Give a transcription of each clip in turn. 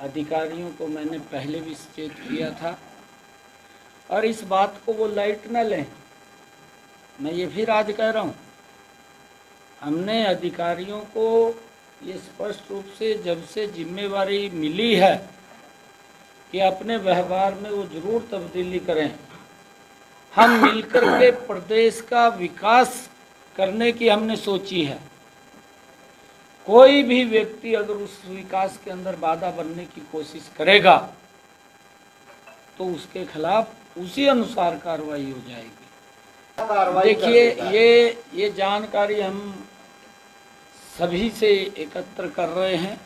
अधिकारियों को मैंने पहले भी सचेत किया था और इस बात को वो लाइट न लें। मैं ये फिर आज कह रहा हूँ, हमने अधिकारियों को ये स्पष्ट रूप से जब से जिम्मेवारी मिली है कि अपने व्यवहार में वो जरूर तब्दीली करें। हम मिलकर के प्रदेश का विकास करने की हमने सोची है। कोई भी व्यक्ति अगर उस विकास के अंदर बाधा बनने की कोशिश करेगा तो उसके खिलाफ उसी अनुसार कार्रवाई हो जाएगी। देखिए, ये जानकारी हम सभी से एकत्र कर रहे हैं।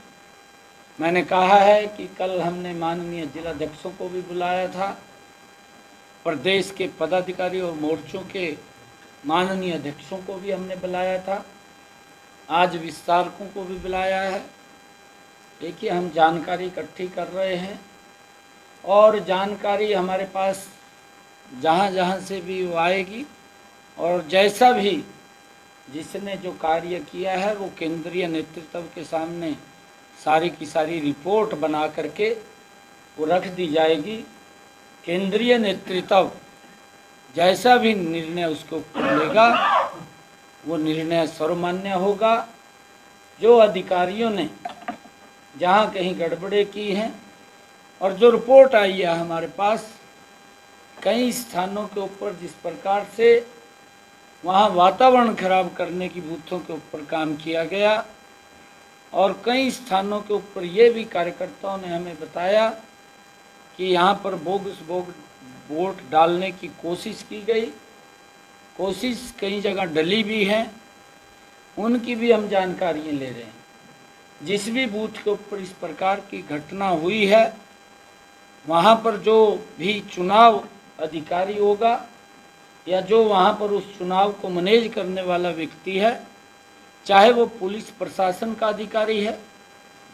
मैंने कहा है कि कल हमने माननीय जिलाध्यक्षों को भी बुलाया था, प्रदेश के पदाधिकारी और मोर्चों के माननीय अध्यक्षों को भी हमने बुलाया था, आज विस्तारकों को भी बुलाया है। देखिए, हम जानकारी इकट्ठी कर रहे हैं और जानकारी हमारे पास जहाँ जहाँ से भी वो आएगी और जैसा भी जिसने जो कार्य किया है वो केंद्रीय नेतृत्व के सामने सारी की सारी रिपोर्ट बना करके वो रख दी जाएगी। केंद्रीय नेतृत्व जैसा भी निर्णय उसके ऊपर लेगा वो निर्णय सर्वमान्य होगा। जो अधिकारियों ने जहाँ कहीं गड़बड़े की हैं और जो रिपोर्ट आई है हमारे पास, कई स्थानों के ऊपर जिस प्रकार से वहाँ वातावरण खराब करने की बूथों के ऊपर काम किया गया और कई स्थानों के ऊपर ये भी कार्यकर्ताओं ने हमें बताया कि यहाँ पर बोगस वोट डालने की कोशिश की गई, कोशिश कई जगह डली भी है, उनकी भी हम जानकारियाँ ले रहे हैं। जिस भी बूथ के ऊपर इस प्रकार की घटना हुई है वहाँ पर जो भी चुनाव अधिकारी होगा या जो वहाँ पर उस चुनाव को मैनेज करने वाला व्यक्ति है, चाहे वो पुलिस प्रशासन का अधिकारी है,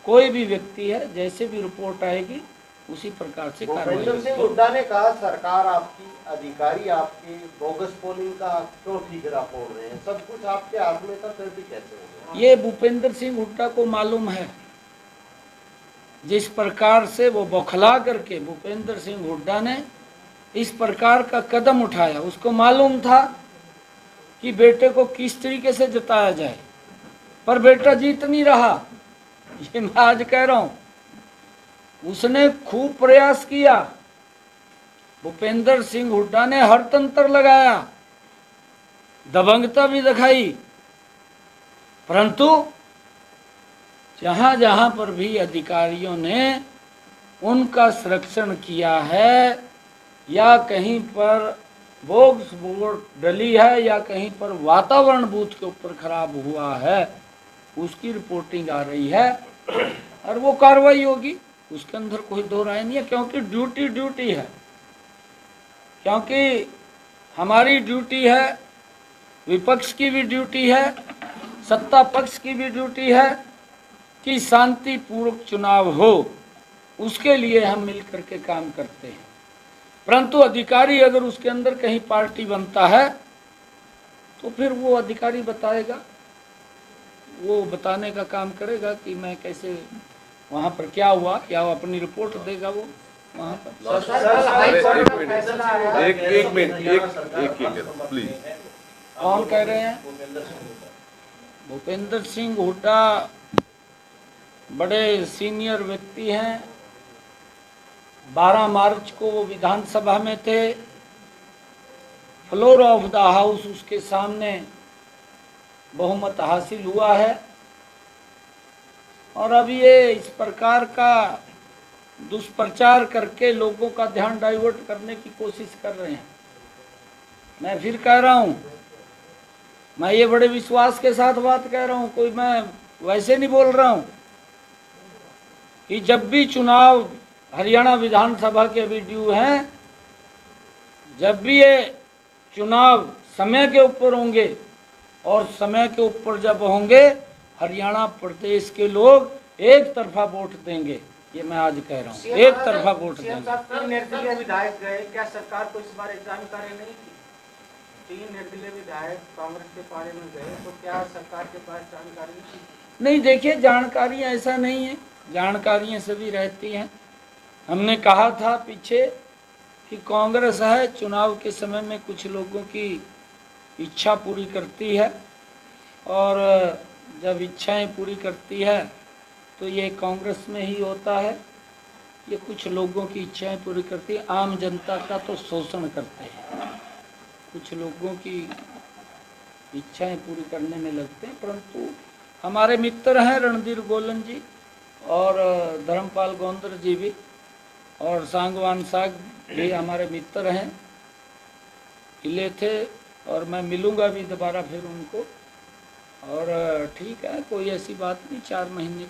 कोई भी व्यक्ति है, जैसे भी रिपोर्ट आएगी उसी प्रकार से कार्रवाई। भूपेंद्र सिंह हुड्डा ने कहा सरकार आपकी, अधिकारी आपकी बोगस पोलिंग का क्यों ठीकरा फोड़ रहे हैं, सब कुछ आपके हाथ में था फिर भी कैसे हो गया? ये भूपेंद्र सिंह हुड्डा को मालूम है। जिस प्रकार से वो बौखला करके भूपेंद्र सिंह हुड्डा ने इस प्रकार का कदम उठाया, उसको मालूम था कि बेटे को किस तरीके से जिताया जाए, पर बेटा जीत नहीं रहा। ये मैं आज कह रहा हूँ, उसने खूब प्रयास किया। भूपेंद्र सिंह हुड्डा ने हर तंत्र लगाया, दबंगता भी दिखाई, परंतु जहां जहां पर भी अधिकारियों ने उनका संरक्षण किया है या कहीं पर बोगस वोट डली है या कहीं पर वातावरण बूथ के ऊपर खराब हुआ है, उसकी रिपोर्टिंग आ रही है और वो कार्रवाई होगी, उसके अंदर कोई दो राय नहीं है। क्योंकि ड्यूटी है, क्योंकि हमारी ड्यूटी है, विपक्ष की भी ड्यूटी है, सत्ता पक्ष की भी ड्यूटी है कि शांतिपूर्वक चुनाव हो, उसके लिए हम मिलकर के काम करते हैं। परंतु अधिकारी अगर उसके अंदर कहीं पार्टी बनता है तो फिर वो अधिकारी बताएगा, वो बताने का काम करेगा कि मैं कैसे वहाँ पर क्या हुआ, क्या वो अपनी रिपोर्ट देगा वो वहाँ पर। एक मिनट प्लीज। कौन कह रहे हैं? भूपेंद्र सिंह हुड्डा बड़े सीनियर व्यक्ति हैं। 12 मार्च को वो विधानसभा में थे, फ्लोर ऑफ द हाउस उसके सामने बहुमत हासिल हुआ है और अब ये इस प्रकार का दुष्प्रचार करके लोगों का ध्यान डाइवर्ट करने की कोशिश कर रहे हैं। मैं फिर कह रहा हूँ, मैं ये बड़े विश्वास के साथ बात कह रहा हूँ, कोई मैं वैसे नहीं बोल रहा हूँ कि जब भी चुनाव हरियाणा विधानसभा के अभी ड्यू हैं, जब भी ये चुनाव समय के ऊपर होंगे और समय के ऊपर जब होंगे, हरियाणा प्रदेश के लोग एक तरफा वोट देंगे। ये मैं आज कह रहा हूँ, एक तरफा वोट देंगे। 3 निर्दलीय विधायक गए, क्या सरकार को इस बारे जानकारी नहीं थी? 3 निर्दलीय विधायक कांग्रेस के पारे में गए, तो क्या सरकार के पास जानकारी नहीं थी? नहीं, देखिए, जानकारी ऐसा नहीं है। जानकारियाँ सभी रहती हैं। हमने कहा था पीछे कि कांग्रेस है चुनाव के समय में कुछ लोगों की इच्छा पूरी करती है, और जब इच्छाएं पूरी करती है तो ये कांग्रेस में ही होता है। ये कुछ लोगों की इच्छाएं पूरी करती है, आम जनता का तो शोषण करते हैं। कुछ लोगों की इच्छाएं पूरी करने में लगते हैं, परंतु हमारे मित्र हैं रणधीर गोलन जी और धर्मपाल गोंदर जी भी, और सांगवान साग भी हमारे मित्र हैं, मिले थे और मैं मिलूंगा भी दोबारा फिर उनको। और ठीक है, कोई ऐसी बात नहीं, 4 महीने